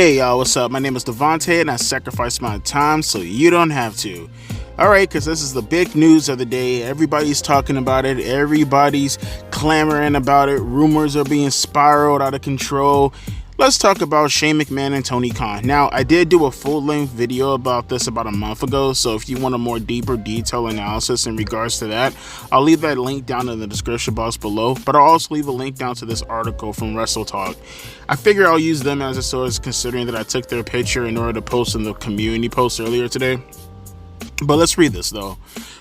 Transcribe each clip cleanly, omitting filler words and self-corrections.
Hey y'all, what's up? My name is Devontae and I sacrifice my time so you don't have to. Alright, because this is the big news of the day. Everybody's talking about it. Everybody's clamoring about it. Rumors are being spiraled out of control. Let's talk about Shane McMahon and Tony Khan. Now, I did do a full-length video about this about a month ago, so if you want a more deeper detailed analysis in regards to that, I'll leave that link down in the description box below, but I'll also leave a link down to this article from WrestleTalk. I figure I'll use them as a source considering that I took their picture in order to post in the community post earlier today. But let's read this though.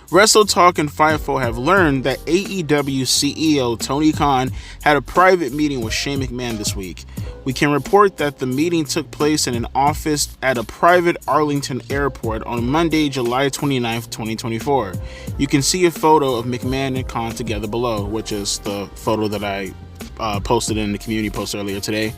WrestleTalk and Fightful have learned that AEW CEO Tony Khan had a private meeting with Shane McMahon this week. We can report that the meeting took place in an office at a private Arlington airport on Monday, July 29th, 2024. You can see a photo of McMahon and Khan together below, which is the photo that I posted in the community post earlier today.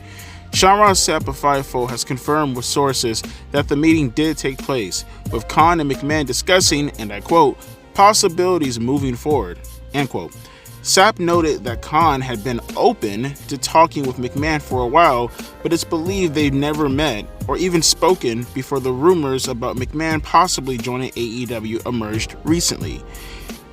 Sean Ross Sapp of Fightful has confirmed with sources that the meeting did take place, with Khan and McMahon discussing, and I quote, possibilities moving forward, end quote. Sapp noted that Khan had been open to talking with McMahon for a while, but it's believed they've never met or even spoken before the rumors about McMahon possibly joining AEW emerged recently.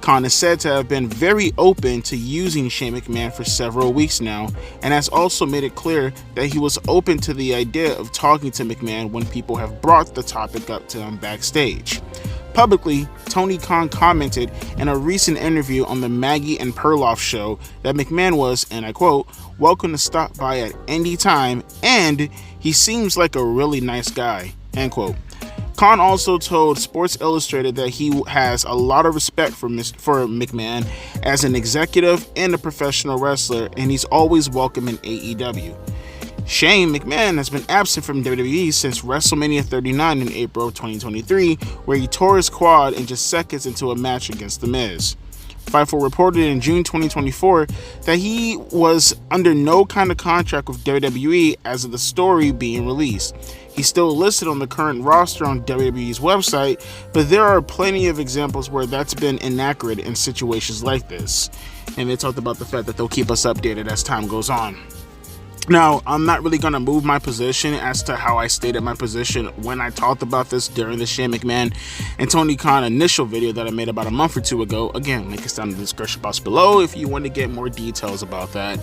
Khan is said to have been very open to using Shane McMahon for several weeks now, and has also made it clear that he was open to the idea of talking to McMahon when people have brought the topic up to him backstage. Publicly, Tony Khan commented in a recent interview on the Maggie and Perloff show that McMahon was, and I quote, welcome to stop by at any time, and he seems like a really nice guy, end quote. Khan also told Sports Illustrated that he has a lot of respect for McMahon as an executive and a professional wrestler, and he's always welcome in AEW. Shane McMahon has been absent from WWE since WrestleMania 39 in April 2023, where he tore his quad in just seconds into a match against The Miz. Fightful reported in June 2024 that he was under no kind of contract with WWE as of the story being released. He's still listed on the current roster on WWE's website, but there are plenty of examples where that's been inaccurate in situations like this. And they talked about the fact that they'll keep us updated as time goes on. Now, I'm not really going to move my position as to how I stated my position when I talked about this during the Shane McMahon and Tony Khan initial video that I made about a month or two ago. Again, link is down in the description box below if you want to get more details about that.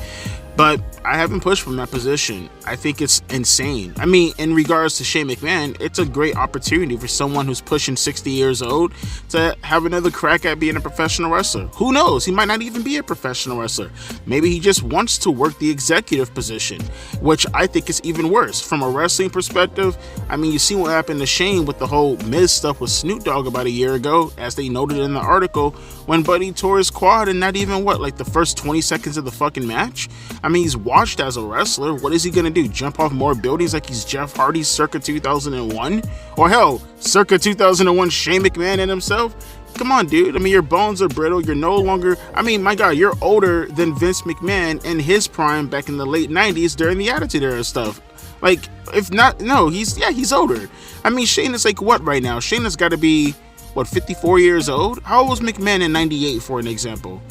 But I haven't pushed from that position. I think it's insane. I mean, in regards to Shane McMahon, it's a great opportunity for someone who's pushing 60 years old to have another crack at being a professional wrestler. Who knows? He might not even be a professional wrestler. Maybe he just wants to work the executive position, which I think is even worse. From a wrestling perspective, I mean, you see what happened to Shane with the whole Miz stuff with Snoop Dogg about a year ago, as they noted in the article, when Buddy tore his quad and not even, like the first 20 seconds of the fucking match? I mean, he's watched as a wrestler. What is he gonna do? Jump off more buildings like he's Jeff Hardy circa 2001? Or hell, circa 2001 Shane McMahon and himself? Come on, dude. I mean, your bones are brittle. You're no longer... I mean, my God, you're older than Vince McMahon in his prime back in the late 90s during the Attitude Era stuff. Like, if not... No, he's older. I mean, Shane is like what right now? Shane has got to be, 54 years old? How old was McMahon in 98, for an example?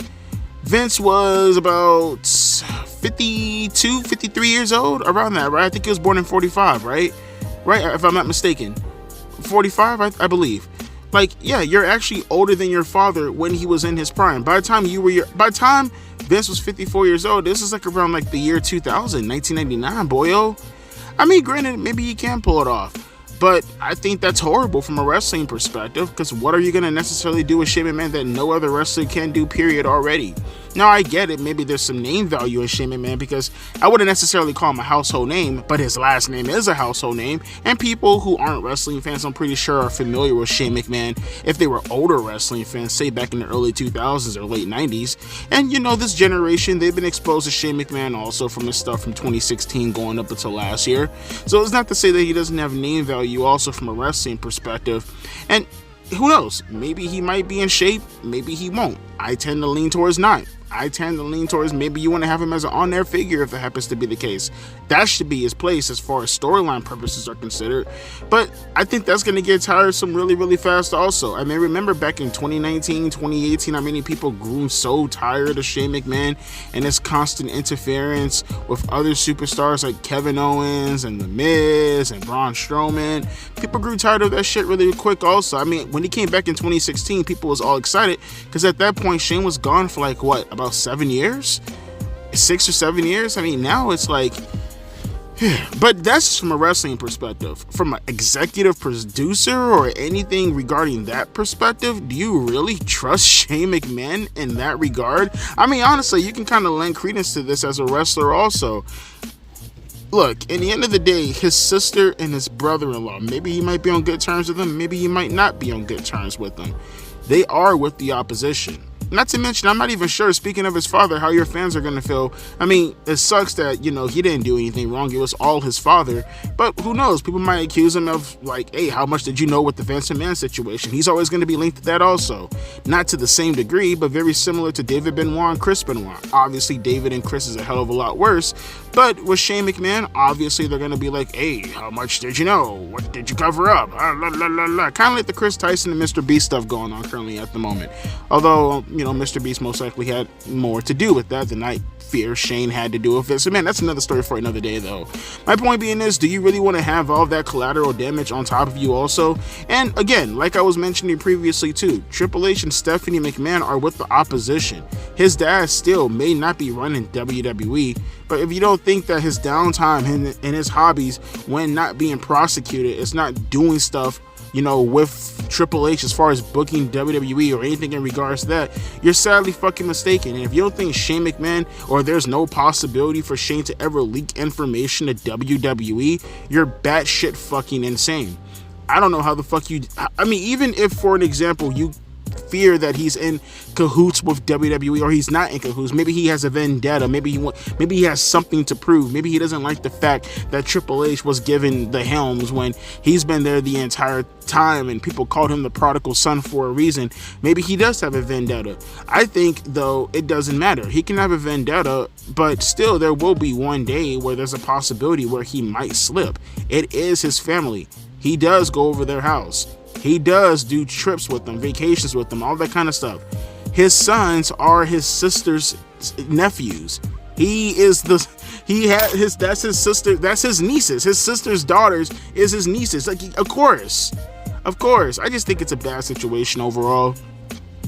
Vince was about 52, 53 years old, around that, right? I think he was born in 45, right? Right, if I'm not mistaken. 45, I believe. Like, yeah, you're actually older than your father when he was in his prime. By the time Vince was 54 years old, this is like around like the year 2000, 1999, boyo. I mean, granted, maybe he can pull it off, but I think that's horrible from a wrestling perspective, because what are you going to necessarily do with Shane McMahon that no other wrestler can do, period, already? Now, I get it. Maybe there's some name value in Shane McMahon, because I wouldn't necessarily call him a household name, but his last name is a household name, and people who aren't wrestling fans, I'm pretty sure, are familiar with Shane McMahon if they were older wrestling fans, say back in the early 2000s or late 90s. And, you know, this generation, they've been exposed to Shane McMahon also from his stuff from 2016 going up until last year. So it's not to say that he doesn't have name value also from a wrestling perspective. And who knows? Maybe he might be in shape, maybe he won't. I tend to lean towards not. I tend to lean towards maybe you want to have him as an on-air figure if it happens to be the case. That should be his place as far as storyline purposes are considered. But I think that's going to get tiresome really, really fast also. I mean, remember back in 2019, 2018, how many people grew so tired of Shane McMahon and his constant interference with other superstars like Kevin Owens and The Miz and Braun Strowman. People grew tired of that shit really quick also. I mean, when he came back in 2016, people was all excited because at that point, Shane was gone for like, what, about 7 years? 6 or 7 years? I mean, now it's like... But that's just from a wrestling perspective. From an executive producer or anything regarding that perspective, do you really trust Shane McMahon in that regard? I mean, honestly, you can kind of lend credence to this as a wrestler also. Look, in the end of the day, his sister and his brother-in-law, maybe he might be on good terms with them, maybe he might not be on good terms with them. They are with the opposition. Not to mention, I'm not even sure, speaking of his father, how your fans are going to feel. I mean, it sucks that, you know, he didn't do anything wrong. It was all his father. But who knows? People might accuse him of, like, hey, how much did you know with the Vince McMahon situation? He's always going to be linked to that also. Not to the same degree, but very similar to David Benoit and Chris Benoit. Obviously, David and Chris is a hell of a lot worse. But with Shane McMahon, obviously, they're going to be like, hey, how much did you know? What did you cover up? Kind of like the Chris Tyson and Mr. Beast stuff going on currently at the moment. Although, you know, Mr. Beast most likely had more to do with that than I fear Shane had to do with it. So, man, that's another story for another day, though. My point being is, do you really want to have all that collateral damage on top of you also? And again, like I was mentioning previously too, Triple H and Stephanie McMahon are with the opposition. His dad still may not be running WWE, but if you don't think that his downtime and his hobbies when not being prosecuted is not doing stuff, you know, with Triple H as far as booking WWE or anything in regards to that, you're sadly fucking mistaken. And if you don't think Shane McMahon, or there's no possibility for Shane to ever leak information to WWE, you're batshit fucking insane. I don't know how the fuck you... I mean, even if, for an example, you fear that he's in cahoots with WWE, or he's not in cahoots, maybe he has a vendetta, maybe he has something to prove, maybe he doesn't like the fact that Triple H was given the helms when he's been there the entire time and people called him the prodigal son for a reason. Maybe he does have a vendetta. I think, though, it doesn't matter. He can have a vendetta, but still there will be one day where there's a possibility where he might slip. It is his family. He does go over their house. He does do trips with them, vacations with them, all that kind of stuff. His sons are his sister's nephews. That's his sister, that's his nieces. His sister's daughters is his nieces. Like, of course. I just think it's a bad situation overall.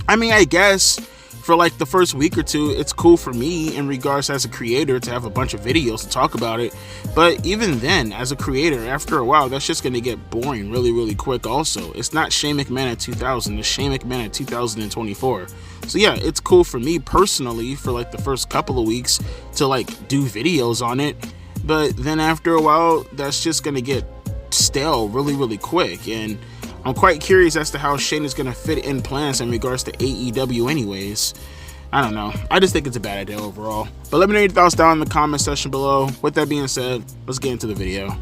I mean, I guess for like the first week or two, it's cool for me in regards as a creator to have a bunch of videos to talk about it. But even then, as a creator, after a while, that's just going to get boring really, really quick also. It's not Shane McMahon at 2000, it's Shane McMahon at 2024. So yeah, it's cool for me personally for like the first couple of weeks to like do videos on it. But then after a while, that's just going to get stale really, really quick. And I'm quite curious as to how Shane is going to fit in plans in regards to AEW anyways. I don't know. I just think it's a bad idea overall. But let me know your thoughts down in the comment section below. With that being said, let's get into the video.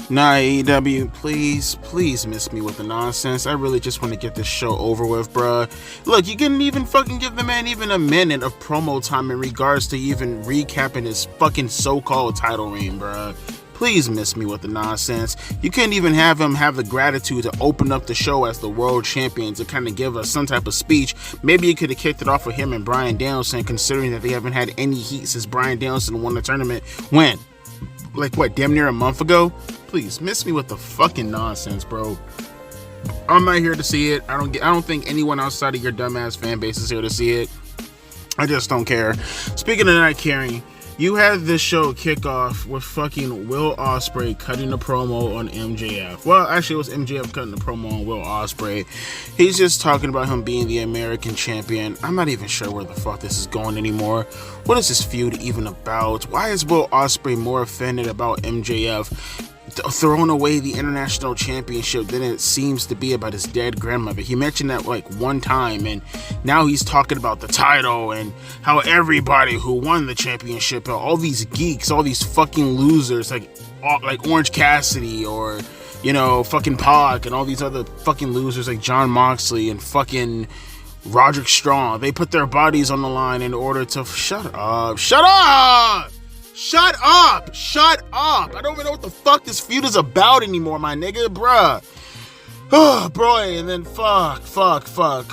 Nah, AEW, please miss me with the nonsense. I really just want to get this show over with, bruh. Look, you couldn't even fucking give the man even a minute of promo time in regards to even recapping his fucking so-called title reign, bruh. Please miss me with the nonsense. You couldn't even have him have the gratitude to open up the show as the world champion to kind of give us some type of speech. Maybe you could have kicked it off with him and Bryan Danielson, considering that they haven't had any heat since Bryan Danielson won the tournament. When? Like what, damn near a month ago? Please, miss me with the fucking nonsense, bro. I'm not here to see it. I don't think anyone outside of your dumbass fan base is here to see it. I just don't care. Speaking of not caring, you had this show kick off with fucking Will Ospreay cutting a promo on MJF. Well, actually, it was MJF cutting a promo on Will Ospreay. He's just talking about him being the American champion. I'm not even sure where the fuck this is going anymore. What is this feud even about? Why is Will Ospreay more offended about MJF throwing away the international championship than it seems to be about his dead grandmother? He mentioned that like one time, and now he's talking about the title and how everybody who won the championship, all these geeks, all these fucking losers like Orange Cassidy or, you know, fucking Pac and all these other fucking losers like John Moxley and fucking Roderick Strong. They put their bodies on the line in order to... Shut up. Shut up! Shut up! Shut up! I don't even know what the fuck this feud is about anymore, my nigga, bruh. Oh, boy, and then fuck, MJF.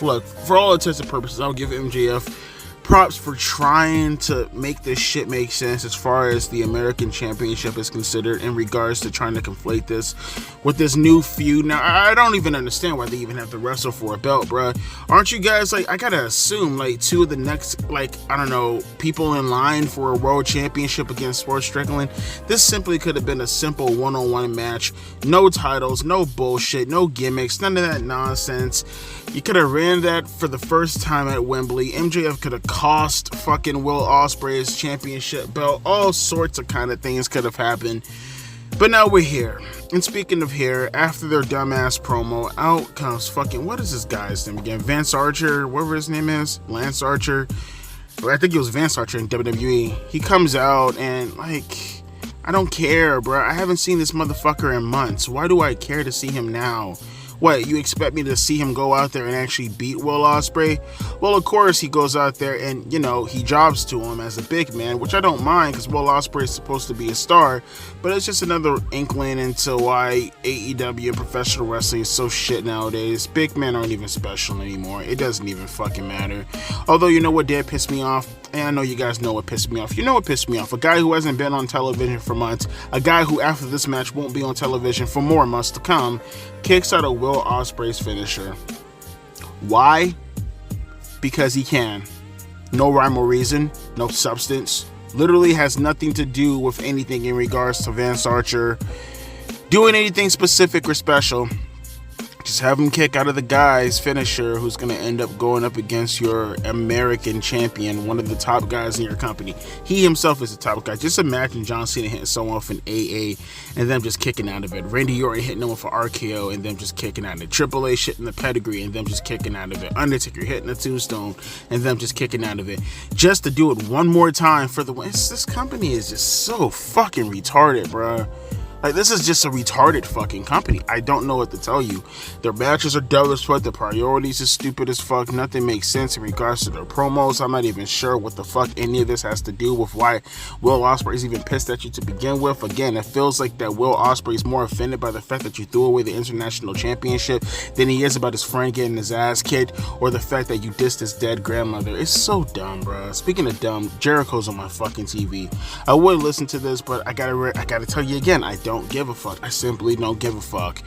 Look, for all intents and purposes, I'll give MJF props for trying to make this shit make sense as far as the American Championship is considered in regards to trying to conflate this with this new feud. Now, I don't even understand why they even have to wrestle for a belt, bruh. Aren't you guys, like, I gotta assume, like, two of the next, like, I don't know, people in line for a world championship against Sports Strickland? This simply could have been a simple one-on-one match. No titles, no bullshit, no gimmicks, none of that nonsense. You could have ran that for the first time at Wembley. MJF could have cost fucking Will Ospreay his championship belt. All sorts of kind of things could have happened. But now we're here. And speaking of here, after their dumbass promo, out comes fucking... What is this guy's name again? Vance Archer? Whatever his name is? Lance Archer? I think it was Vance Archer in WWE. He comes out and, like... I don't care, bro. I haven't seen this motherfucker in months. Why do I care to see him now? What, you expect me to see him go out there and actually beat Will Ospreay? Well, of course, he goes out there and, you know, he jobs to him as a big man, which I don't mind because Will Ospreay is supposed to be a star, but it's just another inkling into why AEW and professional wrestling is so shit nowadays. Big men aren't even special anymore. It doesn't even fucking matter. Although, you know what did piss me off? And I know you guys know what pissed me off. You know what pissed me off? A guy who hasn't been on television for months, a guy who after this match won't be on television for more months to come, kicks out of Will Ospreay's finisher. Why? Because he can. No rhyme or reason, no substance. Literally has nothing to do with anything in regards to Vance Archer doing anything specific or special. Just have him kick out of the guy's finisher who's going to end up going up against your American champion, one of the top guys in your company. He himself is the top guy. Just imagine John Cena hitting someone off an AA and them just kicking out of it. Randy Orton hitting him with an RKO and them just kicking out of it. Triple H hitting the pedigree and them just kicking out of it. Undertaker hitting a tombstone and them just kicking out of it. Just to do it one more time for the win. This company is just so fucking retarded, bruh. Like, this is just a retarded fucking company. I don't know what to tell you. Their matches are dumb as fuck. Their priorities are stupid as fuck. Nothing makes sense in regards to their promos. I'm not even sure what the fuck any of this has to do with why Will Ospreay is even pissed at you to begin with. Again, it feels like that Will Ospreay is more offended by the fact that you threw away the international championship than he is about his friend getting his ass kicked or the fact that you dissed his dead grandmother. It's so dumb, bro. Speaking of dumb, Jericho's on my fucking TV. I would listen to this, but I gotta tell you again, I don't give a fuck. I simply don't give a fuck.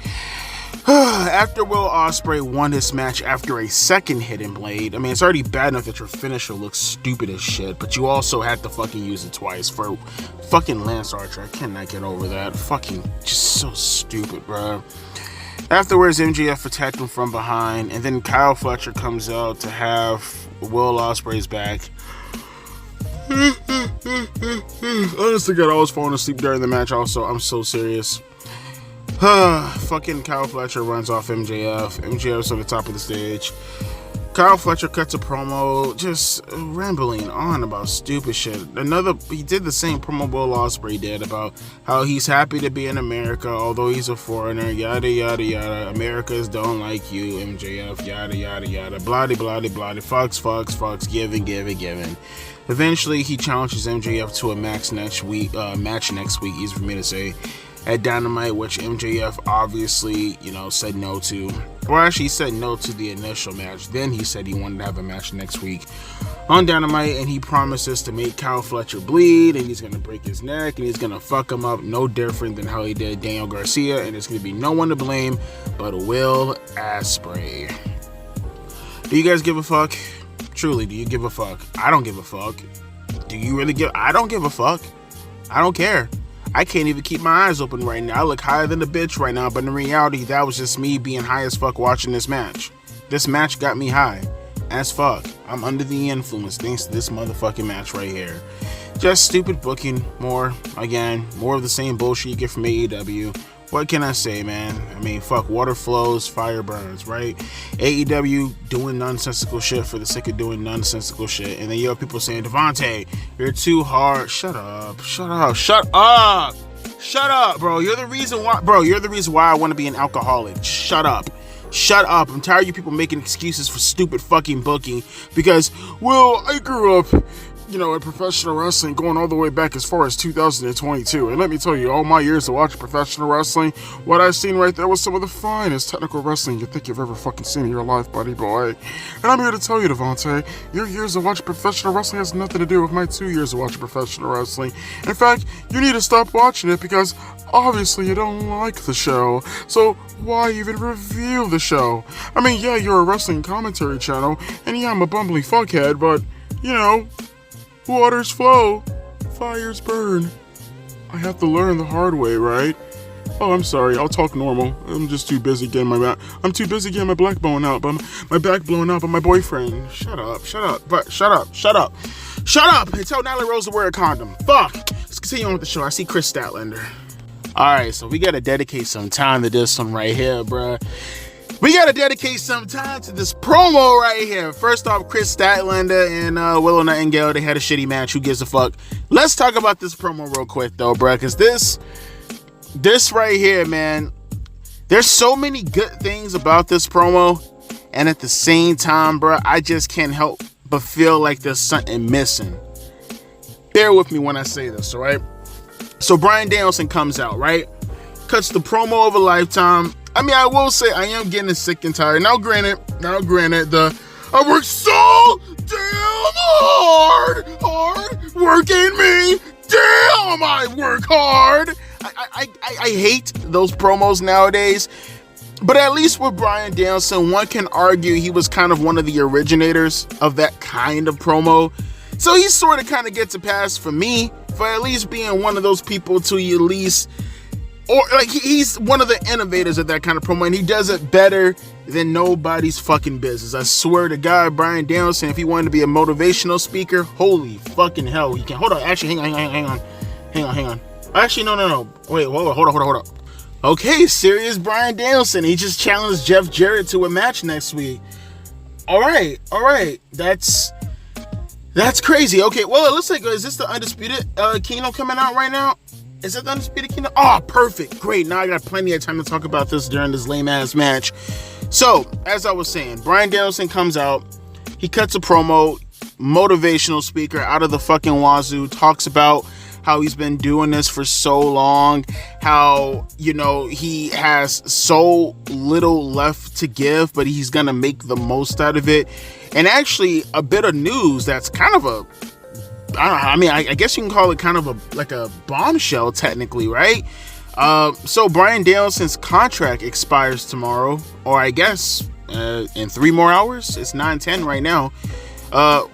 After Will Ospreay won his match after a second hidden blade, I mean, it's already bad enough that your finisher looks stupid as shit, but you also had to fucking use it twice for fucking Lance Archer. I cannot get over that. Fucking just so stupid, bro. Afterwards, MJF attacked him from behind, and then Kyle Fletcher comes out to have Will Ospreay's back. Honestly, God, I was falling asleep during the match also. I'm so serious. Fucking Kyle Fletcher runs off MJF. MJF's on the top of the stage. Kyle Fletcher cuts a promo, just rambling on about stupid shit. He did the same promo Will Ospreay did about how he's happy to be in America, although he's a foreigner, yada, yada, yada. Americans don't like you, MJF, yada, yada, yada. Bloody, bloody, bloody. Fucks, giving. Eventually, he challenges MJF to a match next week, easy for me to say, at Dynamite, which MJF obviously, said no to. Well, actually, he said no to the initial match. Then he said he wanted to have a match next week on Dynamite, and he promises to make Kyle Fletcher bleed, and he's going to break his neck, and he's going to fuck him up no different than how he did Daniel Garcia, and it's going to be no one to blame but Will Ospreay. Do you guys give a fuck? Truly, do you give a fuck? I don't give a fuck. Do you really give? I don't give a fuck. I don't care. I can't even keep my eyes open right now. I look higher than a bitch right now, but in reality, that was just me being high as fuck watching this match. This match got me high as fuck. I'm under the influence thanks to this motherfucking match right here. Just stupid booking. More of the same bullshit you get from AEW. What can I say, man? I mean, fuck, water flows, fire burns, right? AEW doing nonsensical shit for the sake of doing nonsensical shit. And then you have people saying, Devontae, you're too hard. Shut up, bro. You're the reason why I want to be an alcoholic. Shut up. Shut up. I'm tired of you people making excuses for stupid fucking booking because, well, I grew up, in professional wrestling going all the way back as far as 2022. And let me tell you, all my years of watching professional wrestling, what I've seen right there was some of the finest technical wrestling you think you've ever fucking seen in your life, buddy boy. And I'm here to tell you, Devontae, your years of watching professional wrestling has nothing to do with my 2 years of watching professional wrestling. In fact, you need to stop watching it because obviously you don't like the show. So why even review the show? I mean, yeah, you're a wrestling commentary channel, and yeah, I'm a bumbling fuckhead, but, waters flow, fires burn. I have to learn the hard way, right? Oh, I'm sorry. I'll talk normal. I'm just too busy getting my back. I'm too busy getting my back blown out by my boyfriend. Shut up. And tell Nyla Rose to wear a condom. Fuck. Let's continue on with the show. I see Chris Statlander. All right, so we gotta dedicate some time to this one right here, bruh. We gotta dedicate some time to this promo right here. First off, Chris Statlander and Willow Nightingale, they had a shitty match. Who gives a fuck? Let's talk about this promo real quick, though, bruh, because this right here, man, there's so many good things about this promo, and at the same time, bruh, I just can't help but feel like there's something missing. Bear with me when I say this, all right? So Bryan Danielson comes out, right? Cuts the promo of a lifetime. I mean, I will say I am getting sick and tired. Now, granted, I work so damn hard working me. Damn, I work hard. I hate those promos nowadays. But at least with Bryan Danielson, one can argue he was kind of one of the originators of that kind of promo. So he sort of kind of gets a pass for me for at least being one of those people to at least, or like he's one of the innovators of that kind of promo, and he does it better than nobody's fucking business. I swear to God, Bryan Danielson, if he wanted to be a motivational speaker, holy fucking hell, he can. Hold on, actually, hang on. Actually, no. Wait, hold on. Okay, serious Bryan Danielson. He just challenged Jeff Jarrett to a match next week. All right. That's crazy. Okay, well, it looks like, is this the Undisputed Kingdom coming out right now? Is it the Undisputed Kingdom? Oh, perfect. Great. Now I got plenty of time to talk about this during this lame-ass match. So, as I was saying, Bryan Danielson comes out. He cuts a promo, motivational speaker out of the fucking wazoo, talks about how he's been doing this for so long, how, he has so little left to give, but he's gonna make the most out of it. And actually, a bit of news that's kind of I guess you can call it kind of a bombshell, technically, right? So Bryan Danielson's contract expires tomorrow, or I guess in 3 more hours. It's 9:10 right now,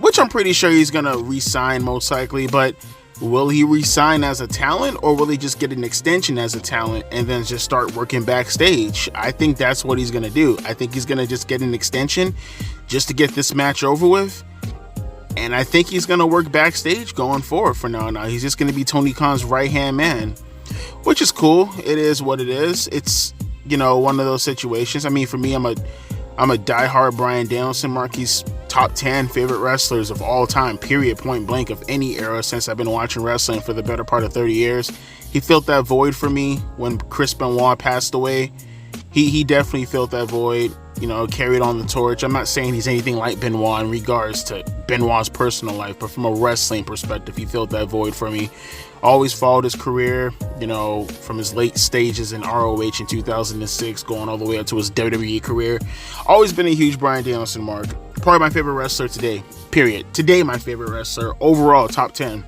which I'm pretty sure he's gonna re-sign most likely, but will he re-sign as a talent, or will he just get an extension as a talent and then just start working backstage? I think that's what he's gonna do. I think he's gonna just get an extension just to get this match over with, and I think he's gonna work backstage going forward for now. He's just gonna be Tony Khan's right-hand man, which is cool. It is what it is. It's, one of those situations. I mean, for me, I'm a diehard Bryan Danielson mark. He's top 10 favorite wrestlers of all time, period, point blank, of any era since I've been watching wrestling for the better part of 30 years. He filled that void for me when Chris Benoit passed away. He definitely filled that void, carried on the torch. I'm not saying he's anything like Benoit in regards to Benoit's personal life, but from a wrestling perspective, he filled that void for me. Always followed his career, from his late stages in ROH in 2006, going all the way up to his WWE career. Always been a huge Bryan Danielson mark. Probably my favorite wrestler today, period. Today, my favorite wrestler, overall, top 10.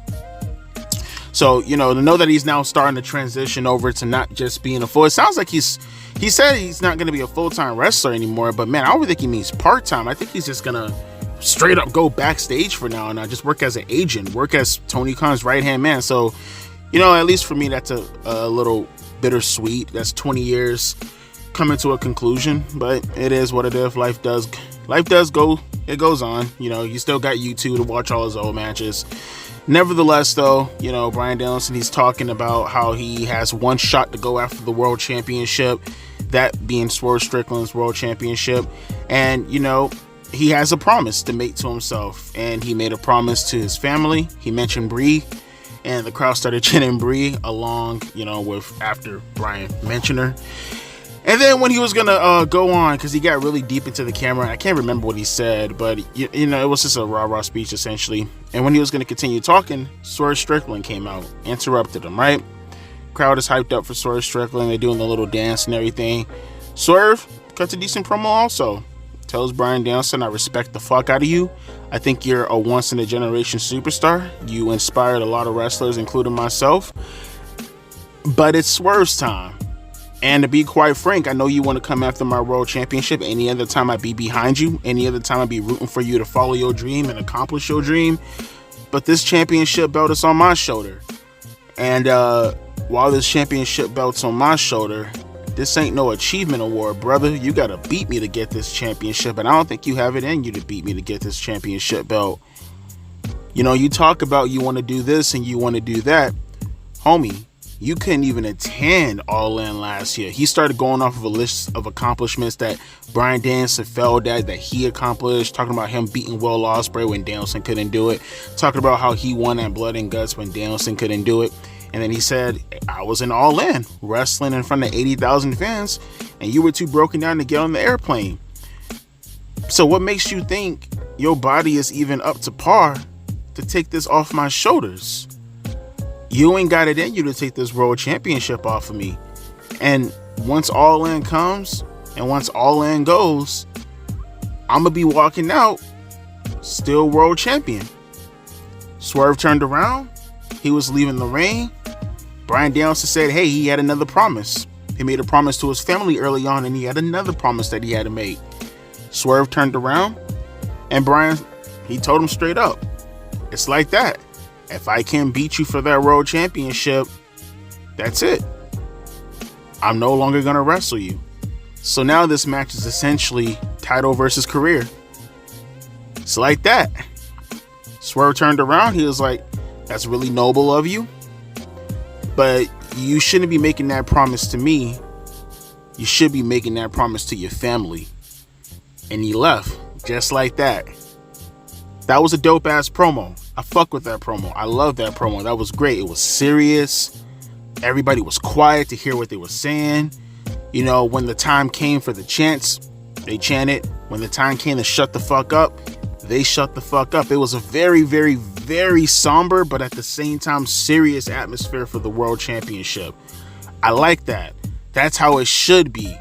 So, to know that he's now starting to transition over to not just being a full, it sounds like he said he's not going to be a full-time wrestler anymore, but man, I don't think he means part-time. I think he's just going to straight up go backstage for now and not just work as an agent, work as Tony Khan's right-hand man. So, at least for me, that's a little bittersweet. That's 20 years coming to a conclusion, but it is what it is. Life does go, it goes on. You still got YouTube to watch all his old matches. Nevertheless, though, Bryan Danielson, he's talking about how he has one shot to go after the world championship, that being Swerve Strickland's world championship. And, he has a promise to make to himself, and he made a promise to his family. He mentioned Brie, and the crowd started chanting Brie along, with after Bryan mentioned her. And then when he was gonna go on, because he got really deep into the camera, I can't remember what he said, but you know, it was just a rah-rah speech essentially. And when he was gonna continue talking, Swerve Strickland came out, interrupted him, right? Crowd is hyped up for Swerve Strickland. They're doing the little dance and everything. Swerve cuts a decent promo also. Tells Bryan Danielson, I respect the fuck out of you. I think you're a once-in-a-generation superstar. You inspired a lot of wrestlers, including myself. But it's Swerve's time. And to be quite frank, I know you want to come after my world championship. Any other time I'd be behind you. Any other time I'd be rooting for you to follow your dream and accomplish your dream. But this championship belt is on my shoulder. And while this championship belt's on my shoulder, this ain't no achievement award, brother. You got to beat me to get this championship. And I don't think you have it in you to beat me to get this championship belt. You know, you talk about you want to do this and you want to do that. Homie, you couldn't even attend All In last year. He started going off of a list of accomplishments that Bryan Danielson failed at, that he accomplished, talking about him beating Will Ospreay when Danielson couldn't do it, talking about how he won at Blood and Guts when Danielson couldn't do it. And then he said, I was in All In, wrestling in front of 80,000 fans, and you were too broken down to get on the airplane. So what makes you think your body is even up to par to take this off my shoulders? You ain't got it in you to take this world championship off of me. And once All In comes and once All In goes, I'm going to be walking out still world champion. Swerve turned around. He was leaving the ring. Bryan Danielson said, hey, he had another promise. He made a promise to his family early on, and he had another promise that he had to make. Swerve turned around, and Bryan, he told him straight up, it's like that. If I can't beat you for that world championship, that's it. I'm no longer going to wrestle you. So now this match is essentially title versus career. It's like that. Swerve turned around. He was like, that's really noble of you. But you shouldn't be making that promise to me. You should be making that promise to your family. And he left just like that. That was a dope ass promo. I fuck with that promo. I love that promo. That was great. It was serious. Everybody was quiet to hear what they were saying. You know, when the time came for the chants, they chanted. When the time came to shut the fuck up, they shut the fuck up. It was a very, very, very somber, but at the same time, serious atmosphere for the world championship. I like that. That's how it should be.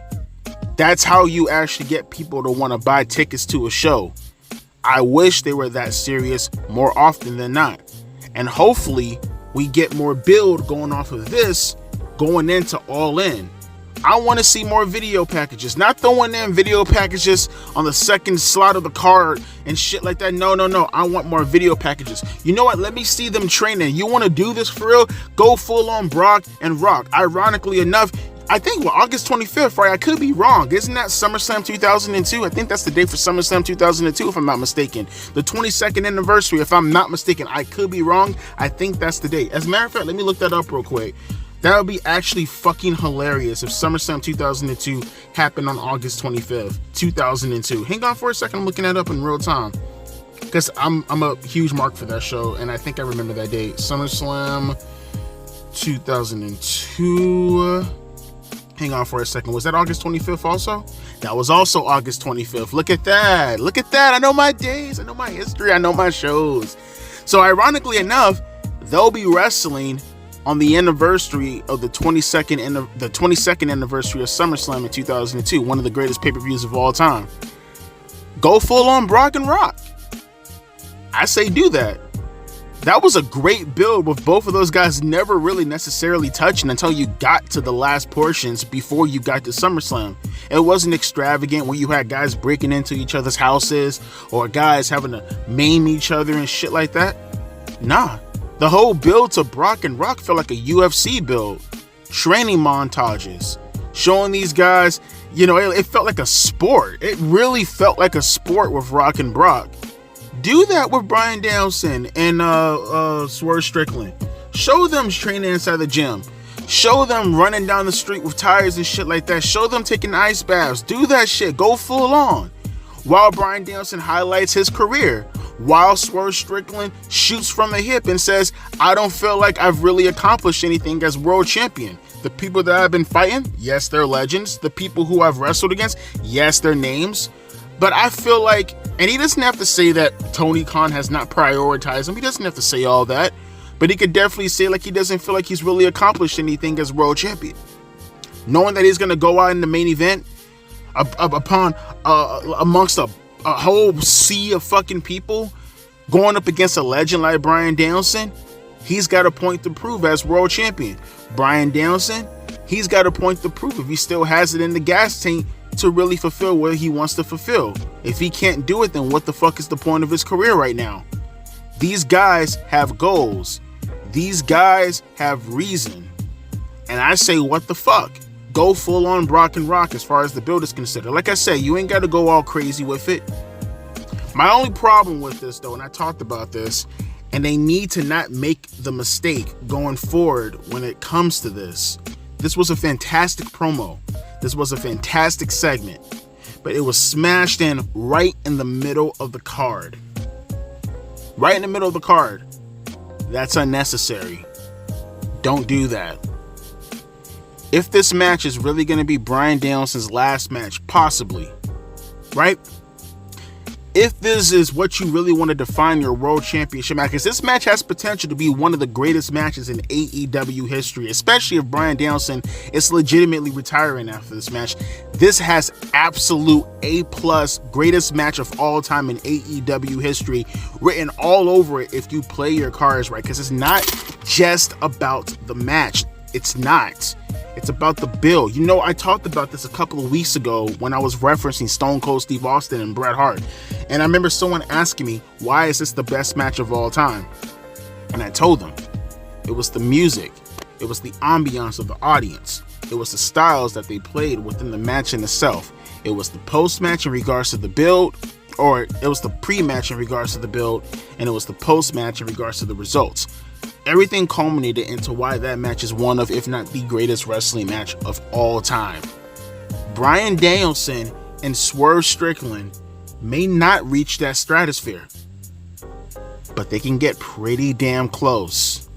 That's how you actually get people to want to buy tickets to a show. I wish they were that serious more often than not. And hopefully we get more build going off of this going into All In. I want to see more video packages, not throwing in video packages on the second slot of the card and shit like that. No. I want more video packages. You know what? Let me see them training. You want to do this for real? Go full on Brock and Rock. Ironically enough, I think August 25th, right? I could be wrong. Isn't that SummerSlam 2002? I think that's the date for SummerSlam 2002, if I'm not mistaken. The 22nd anniversary, if I'm not mistaken. I could be wrong. I think that's the date. As a matter of fact, let me look that up real quick. That would be actually fucking hilarious if SummerSlam 2002 happened on August 25th, 2002. Hang on for a second. I'm looking that up in real time. Because I'm a huge mark for that show, and I think I remember that date. SummerSlam 2002... Hang on for a second. Was that August 25th also? That was also August 25th. Look at that. Look at that. I know my days. I know my history. I know my shows. So ironically enough, they'll be wrestling on the anniversary of the 22nd anniversary of SummerSlam in 2002. One of the greatest pay-per-views of all time. Go full on Brock and Rock. I say do that. That was a great build with both of those guys never really necessarily touching until you got to the last portions before you got to SummerSlam. It wasn't extravagant where you had guys breaking into each other's houses or guys having to maim each other and shit like that. Nah, the whole build to Brock and Rock felt like a UFC build. Training montages, showing these guys, you know, it felt like a sport. It really felt like a sport with Rock and Brock. Do that with Bryan Danielson and Swerve Strickland. Show them training inside the gym. Show them running down the street with tires and shit like that. Show them taking ice baths. Do that shit. Go full on. While Bryan Danielson highlights his career. While Swerve Strickland shoots from the hip and says, I don't feel like I've really accomplished anything as world champion. The people that I've been fighting, yes, they're legends. The people who I've wrestled against, yes, they're names. But I feel like, and he doesn't have to say that Tony Khan has not prioritized him. He doesn't have to say all that. But he could definitely say like he doesn't feel like he's really accomplished anything as world champion. Knowing that he's going to go out in the main event amongst a whole sea of fucking people, going up against a legend like Bryan Danielson, he's got a point to prove as world champion. Bryan Danielson, he's got a point to prove if he still has it in the gas tank to really fulfill what he wants to fulfill. If he can't do it, then what the fuck is the point of his career right now? These guys have goals. These guys have reason. And I say, what the fuck? Go full on Brock and Rock as far as the build is considered. Like I said, you ain't got to go all crazy with it. My only problem with this, though, and I talked about this, and they need to not make the mistake going forward when it comes to this. This was a fantastic promo. This was a fantastic segment. But it was smashed in right in the middle of the card. Right in the middle of the card. That's unnecessary. Don't do that. If this match is really going to be Bryan Danielson's last match, possibly, right? If this is what you really want to define your world championship match, because this match has potential to be one of the greatest matches in AEW history, especially if Bryan Danielson is legitimately retiring after this match. This has absolute A+ greatest match of all time in AEW history written all over it if you play your cards right, because it's not just about the match. It's not. It's about the build. You know, I talked about this a couple of weeks ago when I was referencing Stone Cold Steve Austin and Bret Hart. And I remember someone asking me, why is this the best match of all time? And I told them, it was the music. It was the ambiance of the audience. It was the styles that they played within the match in itself. It was the post-match in regards to the build, or it was the pre-match in regards to the build, and it was the post-match in regards to the results. Everything culminated into why that match is one of, if not the greatest wrestling match of all time. Bryan Danielson and Swerve Strickland may not reach that stratosphere, but they can get pretty damn close.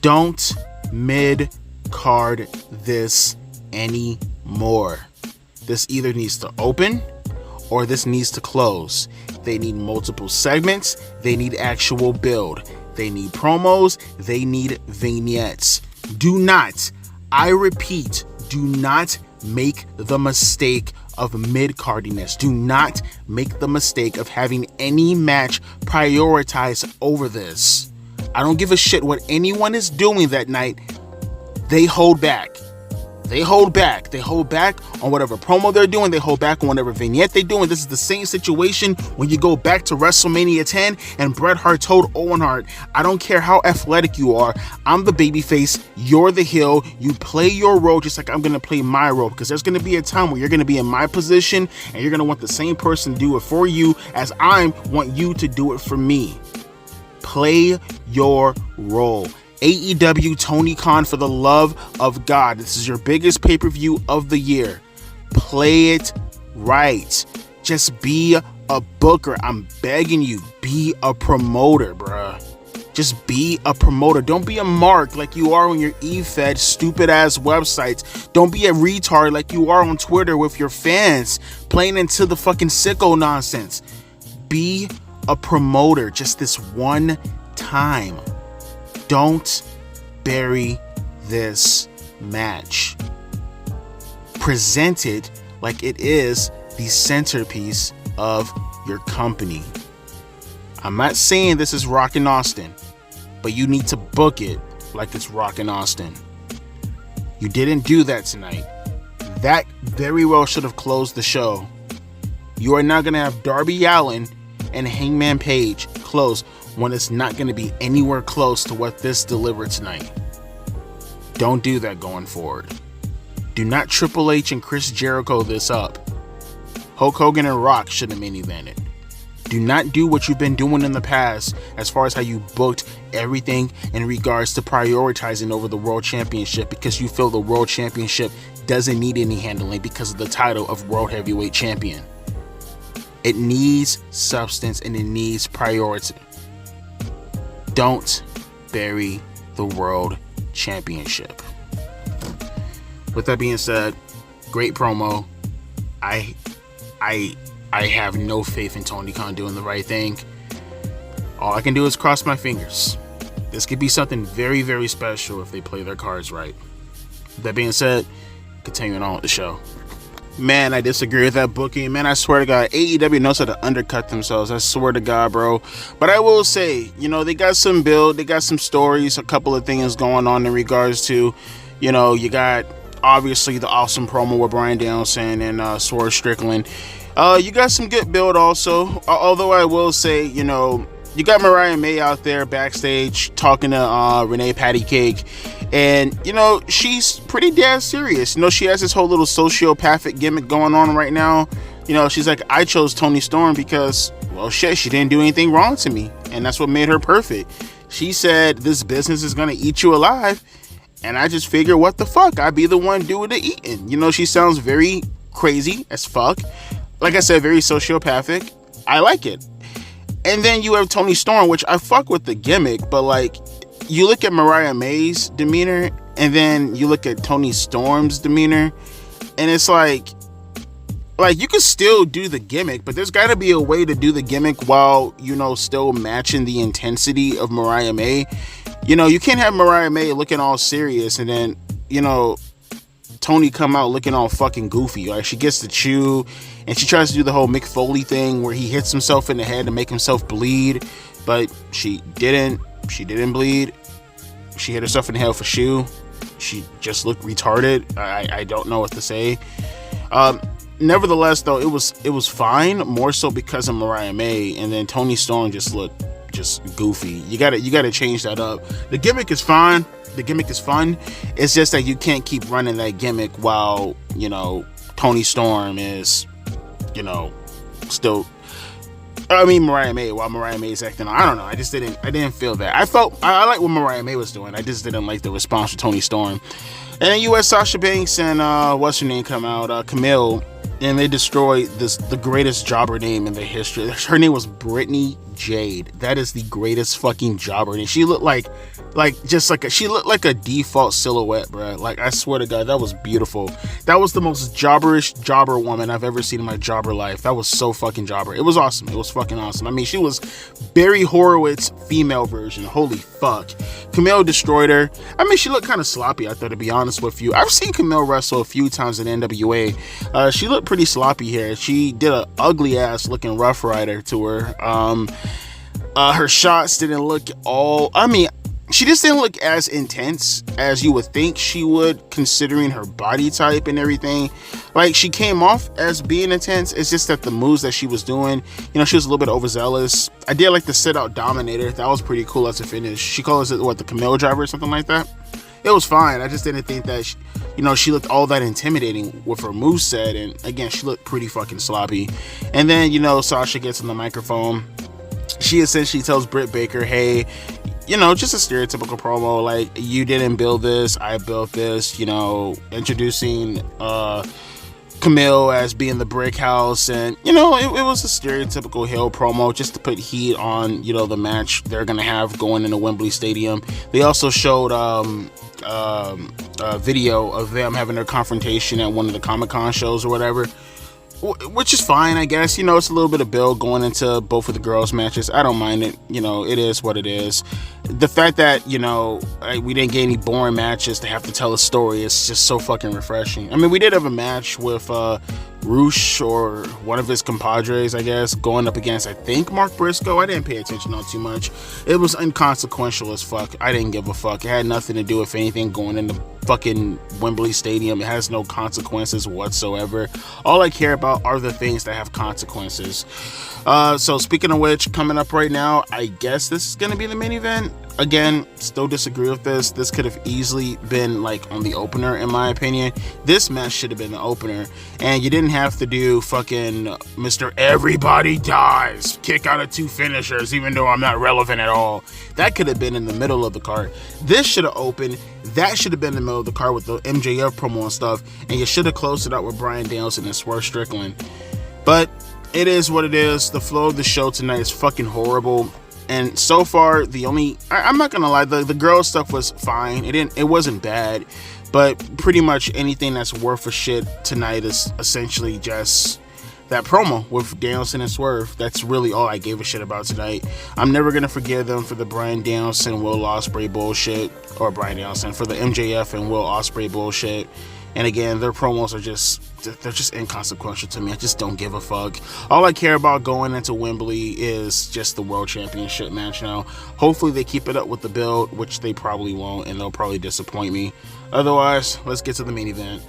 Don't mid-card this anymore. This either needs to open or this needs to close. They need multiple segments. They need actual build. They need promos. They need vignettes. Do not, I repeat, do not make the mistake of mid-cardiness. Do not make the mistake of having any match prioritized over this. I don't give a shit what anyone is doing that night. They hold back. They hold back. They hold back on whatever promo they're doing. They hold back on whatever vignette they're doing. This is the same situation when you go back to WrestleMania 10 and Bret Hart told Owen Hart, I don't care how athletic you are. I'm the babyface. You're the heel. You play your role just like I'm going to play my role, because there's going to be a time where you're going to be in my position and you're going to want the same person to do it for you as I want you to do it for me. Play your role. AEW, Tony Khan, for the love of God, this is your biggest pay-per-view of the year. Play it right. Just be a booker. I'm begging you, be a promoter, bruh. Just be a promoter. Don't be a mark like you are on your E-Fed stupid ass websites. Don't be a retard like you are on Twitter with your fans playing into the fucking sicko nonsense. Be a promoter just this one time. Don't bury this match. Present it like it is the centerpiece of your company. I'm not saying this is Rockin' Austin, but you need to book it like it's Rockin' Austin. You didn't do that tonight. That very well should have closed the show. You are now going to have Darby Allin and Hangman Page close when it's not going to be anywhere close to what this delivered tonight. Don't do that going forward. Do not Triple H and Chris Jericho this up. Hulk Hogan and Rock should have main evented. Do not do what you've been doing in the past as far as how you booked everything in regards to prioritizing over the World Championship, because you feel the World Championship doesn't need any handling because of the title of World Heavyweight Champion. It needs substance and it needs priority. Don't bury the World Championship. With that being said, great promo. I have no faith in Tony Khan doing the right thing. All I can do is cross my fingers. This could be something very, very special if they play their cards right. With that being said, continuing on with the show. Man, I disagree with that booking. Man, I swear to God, AEW knows how to undercut themselves. I swear to God, bro. But I will say, they got some build, they got some stories, a couple of things going on in regards to, you got obviously the awesome promo with Bryan Danielson and Swerve Strickland. You got some good build also. Although I will say, you got Mariah May out there backstage talking to Renee Patty Cake. And, she's pretty damn serious. She has this whole little sociopathic gimmick going on right now. She's like, I chose Toni Storm because, well, shit, she didn't do anything wrong to me. And that's what made her perfect. She said, this business is going to eat you alive. And I just figure, what the fuck? I'd be the one doing the eating. She sounds very crazy as fuck. Like I said, very sociopathic. I like it. And then you have Toni Storm, which I fuck with the gimmick, but like, you look at Mariah May's demeanor, and then you look at Toni Storm's demeanor, and it's like you can still do the gimmick, but there's got to be a way to do the gimmick while, still matching the intensity of Mariah May. You can't have Mariah May looking all serious, and then, Toni come out looking all fucking goofy. Like, she gets to chew, and she tries to do the whole Mick Foley thing where he hits himself in the head to make himself bleed, but she didn't. She didn't bleed. She hit herself in the head with a shoe. She just looked retarded. I don't know what to say. Nevertheless, though, it was fine, more so because of Mariah May, and then Toni Storm just looked just goofy. You gotta change that up. The gimmick is fine. The gimmick is fun. It's just that you can't keep running that gimmick while, Toni Storm is, still. Mariah May, while Mariah May is acting, I don't know. I didn't feel that. I like what Mariah May was doing. I just didn't like the response from Toni Storm. And then you had Sasha Banks and what's her name come out, Camille, and they destroyed the greatest jobber name in the history. Her name was Brittany Jade. That is the greatest fucking jobber name. She looked she looked like a default silhouette, bro. Like, I swear to God, that was beautiful. That was the most jobberish jobber woman I've ever seen in my jobber life. That was so fucking jobber. It was awesome. It was fucking awesome. I mean, she was Barry Horowitz female version. Holy fuck. Camille destroyed her. I mean, she looked kind of sloppy out there, to be honest with you. I've seen Camille wrestle a few times in NWA. She looked pretty sloppy here. She did an ugly ass looking Rough Rider to her. Her shots didn't look she just didn't look as intense as you would think she would, considering her body type and everything. Like, she came off as being intense. It's just that the moves that she was doing, she was a little bit overzealous. I did like the sit-out dominator. That was pretty cool as a finish. She calls it, the Camille driver or something like that. It was fine. I just didn't think that, she looked all that intimidating with her moveset. And, again, she looked pretty fucking sloppy. And then, Sasha gets on the microphone. She essentially tells Britt Baker, hey, just a stereotypical promo, like, you didn't build this, I built this, introducing Camille as being the brick house, and it was a stereotypical heel promo just to put heat on the match they're gonna have going into Wembley Stadium. They also showed a video of them having their confrontation at one of the Comic-Con shows or whatever, which is fine, I guess. It's a little bit of build going into both of the girls' matches. I don't mind it. it is what it is. The fact that, we didn't get any boring matches to have to tell a story is just so fucking refreshing. I mean, we did have a match with Roosh or one of his compadres, I guess, going up against, I think, Mark Briscoe. I didn't pay attention on too much. It was inconsequential as fuck. I didn't give a fuck. It had nothing to do with anything going into fucking Wembley Stadium. It has no consequences whatsoever. All I care about are the things that have consequences. So speaking of which, coming up right now, I guess this is going to be the main event. Again, still disagree with this. This could have easily been on the opener, in my opinion. This match should have been the opener, and you didn't have to do fucking Mr. Everybody Dies, kick out of 2 finishers, even though I'm not relevant at all. That could have been in the middle of the card. This should have opened. That should have been in the middle of the card with the MJF promo and stuff, and you should have closed it out with Bryan Danielson and Swerve Strickland. But it is what it is. The flow of the show tonight is fucking horrible. And so far, I'm not gonna lie, the girl stuff was fine. It wasn't bad. But pretty much anything that's worth a shit tonight is essentially just that promo with Danielson and Swerve. That's really all I gave a shit about tonight. I'm never going to forgive them for the Bryan Danielson, Will Ospreay bullshit, or Bryan Danielson, for the MJF and Will Ospreay bullshit. And again, their promos are they're just inconsequential to me. I just don't give a fuck. All I care about going into Wembley is just the World Championship match now. Hopefully they keep it up with the build, which they probably won't, and they'll probably disappoint me. Otherwise, let's get to the main event.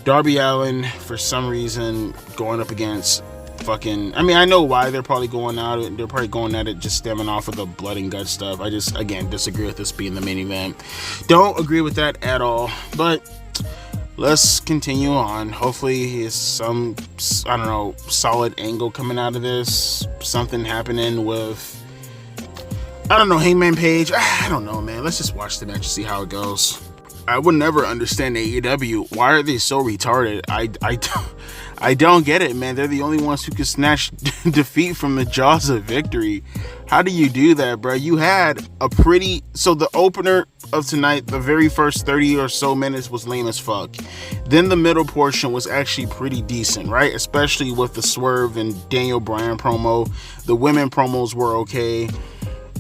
Darby Allin, for some reason, going up against fucking... I mean, I know why they're probably going at it. They're probably going at it just stemming off of the blood and gut stuff. I just, again, disagree with this being the main event. Don't agree with that at all. But let's continue on. Hopefully it's some, I don't know, solid angle coming out of this. Something happening with, I don't know, Hangman Page. I don't know, man. Let's just watch the match and see how it goes. I would never understand AEW. Why are they so retarded? I don't get it, man. They're the only ones who can snatch defeat from the jaws of victory. How do you do that, bro? You had a pretty... So the opener of tonight, the very first 30 or so minutes was lame as fuck. Then the middle portion was actually pretty decent, right? Especially with the Swerve and Daniel Bryan promo. The women promos were okay.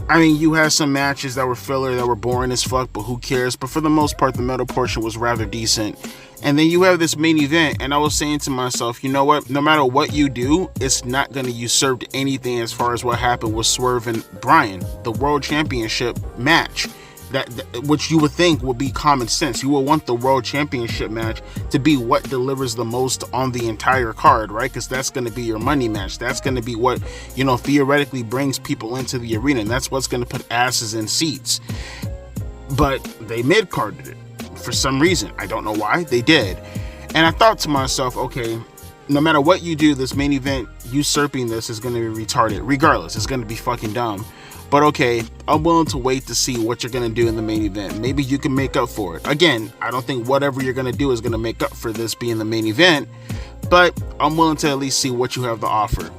I mean, you had some matches that were filler, that were boring as fuck, but who cares? But for the most part, the middle portion was rather decent. And then you have this main event, and I was saying to myself, you know what? No matter what you do, it's not going to usurp anything as far as what happened with Swerve and Bryan, the World Championship match. That which you would think would be common sense. You would want the World Championship match to be what delivers the most on the entire card, right? Because that's going to be your money match. That's going to be what, you know, theoretically brings people into the arena, and that's what's going to put asses in seats. But they mid-carded it for some reason. I don't know why. They did. And I thought to myself, okay, no matter what you do, this main event usurping this is going to be retarded. Regardless, it's going to be fucking dumb. But okay, I'm willing to wait to see what you're going to do in the main event. Maybe you can make up for it. Again, I don't think whatever you're going to do is going to make up for this being the main event, but I'm willing to at least see what you have to offer.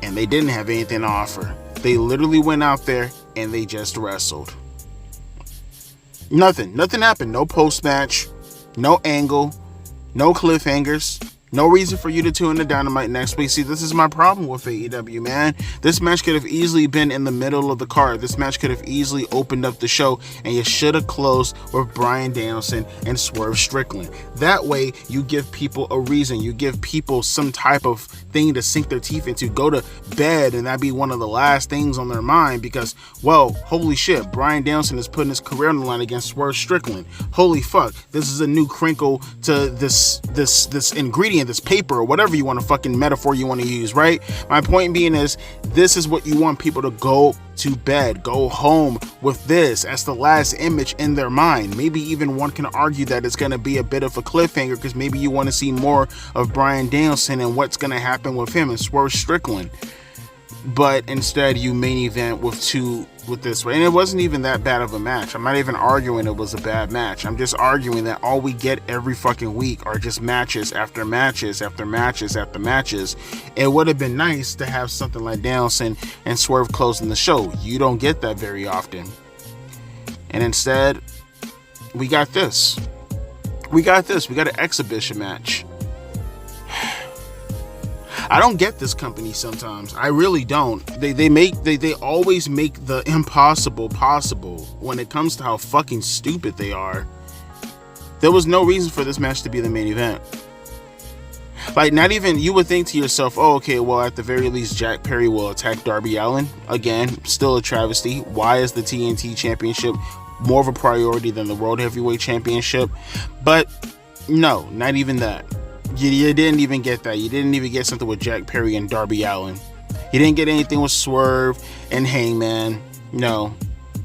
And they didn't have anything to offer. They literally went out there and they just wrestled. Nothing happened. No post-match, no angle, no cliffhangers. No reason for you to tune into Dynamite next week. See, this is my problem with AEW, man. This match could have easily been in the middle of the card. This match could have easily opened up the show, and you should have closed with Bryan Danielson and Swerve Strickland. That way, you give people a reason. You give people some type of thing to sink their teeth into. Go to bed, and that'd be one of the last things on their mind because, well, holy shit, Bryan Danielson is putting his career on the line against Swerve Strickland. Holy fuck, this is a new crinkle to this ingredient, this paper, or whatever you want to fucking metaphor you want to use, right? My point being is, this is what you want people to go to bed, go home with this as the last image in their mind. Maybe even one can argue that it's going to be a bit of a cliffhanger because maybe you want to see more of Bryan Danielson and what's going to happen with him and Swerve Strickland. But instead you main event with this way, and it wasn't even that bad of a match. I'm not even arguing it was a bad match. I'm just arguing that all we get every fucking week are just matches after matches after matches after matches. It would have been nice to have something like Danielson and Swerve closing the show. You don't get that very often, and instead we got this. We got an exhibition match. I don't get this company sometimes. I really don't. They always make the impossible possible when it comes to how fucking stupid they are. There was no reason for this match to be the main event. Like, not even, you would think to yourself, oh, okay, well, at the very least, Jack Perry will attack Darby Allin. Again, still a travesty. Why is the TNT Championship more of a priority than the World Heavyweight Championship? But no, not even that. You didn't even get that. You didn't even get something with Jack Perry and Darby Allin. You didn't get anything with Swerve and Hangman. No.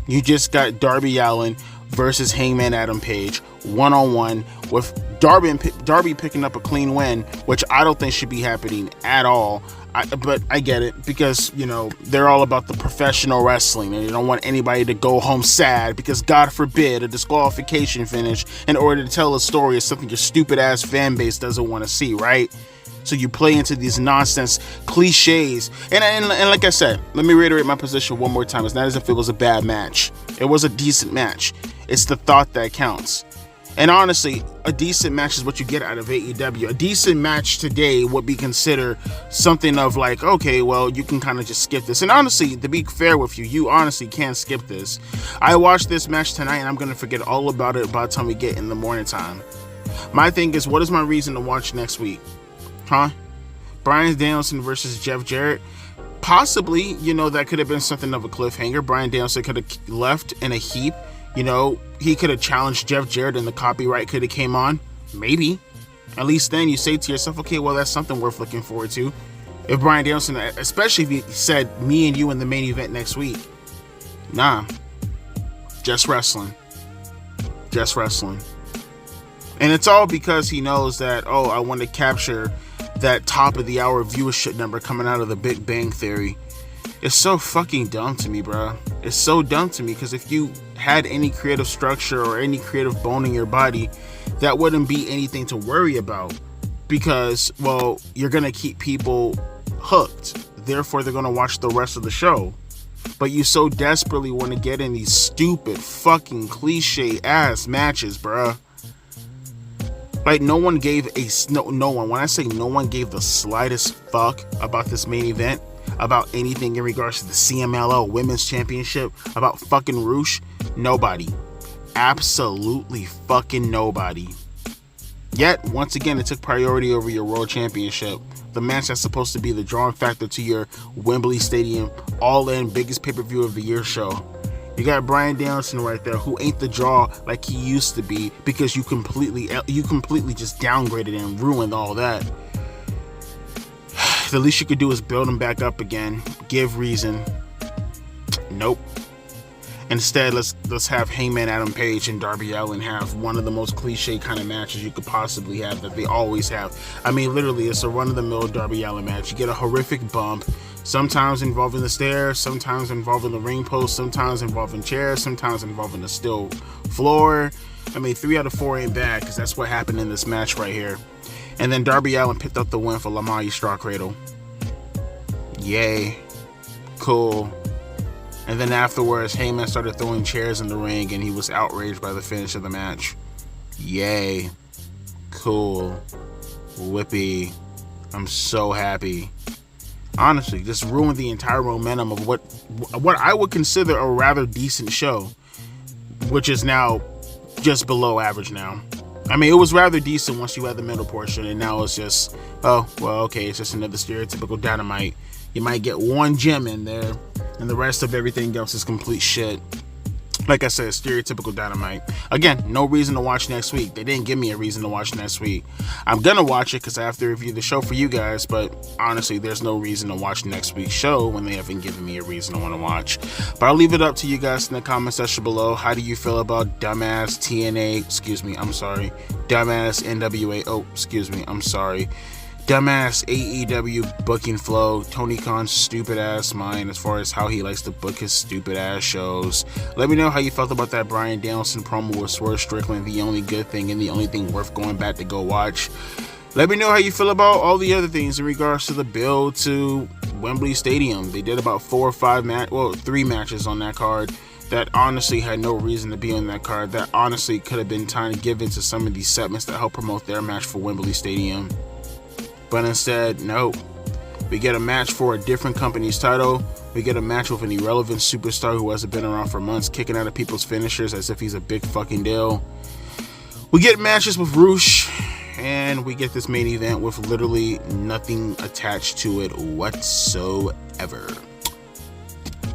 You just got Darby Allin versus Hangman Adam Page one-on-one with Darby picking up a clean win, which I don't think should be happening at all. But I get it because, you know, they're all about the professional wrestling and they don't want anybody to go home sad because, God forbid, a disqualification finish in order to tell a story is something your stupid ass fan base doesn't want to see, right? So you play into these nonsense cliches. And like I said, let me reiterate my position one more time. It's not as if it was a bad match. It was a decent match. It's the thought that counts. And honestly, a decent match is what you get out of AEW. A decent match today would be considered something of like, okay, well, you can kind of just skip this. And honestly, to be fair with you, you honestly can't skip this. I watched this match tonight and I'm going to forget all about it by the time we get in the morning time. My thing is, what is my reason to watch next week? Huh? Bryan Danielson versus Jeff Jarrett? Possibly, you know, that could have been something of a cliffhanger. Bryan Danielson could have left in a heap. You know, he could have challenged Jeff Jarrett and the copyright could have came on. Maybe. At least then you say to yourself, okay, well, that's something worth looking forward to. If Bryan Danielson, especially if he said me and you in the main event next week. Nah. Just wrestling. Just wrestling. And it's all because he knows that, oh, I want to capture that top of the hour viewership number coming out of the Big Bang Theory. It's so fucking dumb to me, bro. It's so dumb to me because if you had any creative structure or any creative bone in your body, that wouldn't be anything to worry about because, well, you're going to keep people hooked. Therefore, they're going to watch the rest of the show. But you so desperately want to get in these stupid fucking cliche ass matches, bro. Like, no one gave no one, when I say no one gave the slightest fuck about this main event, about anything in regards to the CMLL Women's Championship, about fucking Roosh, nobody. Absolutely fucking nobody. Yet, once again, it took priority over your World Championship. The match that's supposed to be the drawing factor to your Wembley Stadium all-in biggest pay-per-view of the year show. You got Bryan Danielson right there, who ain't the draw like he used to be because you completely just downgraded and ruined all that. The least you could do is build him back up again. Give reason. Nope. Instead, let's have Heyman Adam Page and Darby Allin have one of the most cliche kind of matches you could possibly have that they always have. I mean, literally, it's a run-of-the-mill Darby Allin match. You get a horrific bump, sometimes involving the stairs, sometimes involving the ring post, sometimes involving chairs, sometimes involving the steel floor. I mean, 3 out of 4 ain't bad because that's what happened in this match right here. And then Darby Allin picked up the win for Lamar Straw Cradle. Yay. Cool. And then afterwards, Heyman started throwing chairs in the ring and he was outraged by the finish of the match. Yay. Cool. Whippy. I'm so happy. Honestly, just ruined the entire momentum of what I would consider a rather decent show, which is now just below average now. I mean, it was rather decent once you had the middle portion, and now it's just, oh, well, okay, it's just another stereotypical Dynamite. You might get one gem in there, and the rest of everything else is complete shit. Like I said, stereotypical Dynamite. Again, no reason to watch next week. They didn't give me a reason to watch next week. I'm gonna watch it because I have to review the show for you guys, but honestly, there's no reason to watch next week's show when they haven't given me a reason to want to watch. But I'll leave it up to you guys in the comment section below. How do you feel about dumbass dumbass NWA, dumbass AEW booking flow, Tony Khan's stupid ass mind as far as how he likes to book his stupid ass shows. Let me know how you felt about that Bryan Danielson promo with Swerve Strickland, the only good thing and the only thing worth going back to go watch. Let me know how you feel about all the other things in regards to the build to Wembley Stadium. They did about 3 matches on that card that honestly had no reason to be on that card, that honestly could have been time given to some of these segments that help promote their match for Wembley Stadium. But instead, no. We get a match for a different company's title. We get a match with an irrelevant superstar who hasn't been around for months, kicking out of people's finishers as if he's a big fucking deal. We get matches with Roosh, and we get this main event with literally nothing attached to it whatsoever.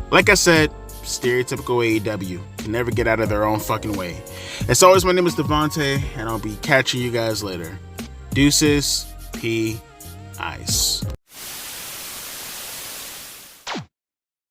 Like I said, stereotypical AEW can never get out of their own fucking way. As always, my name is Devontae, and I'll be catching you guys later. Deuces. P. Ice.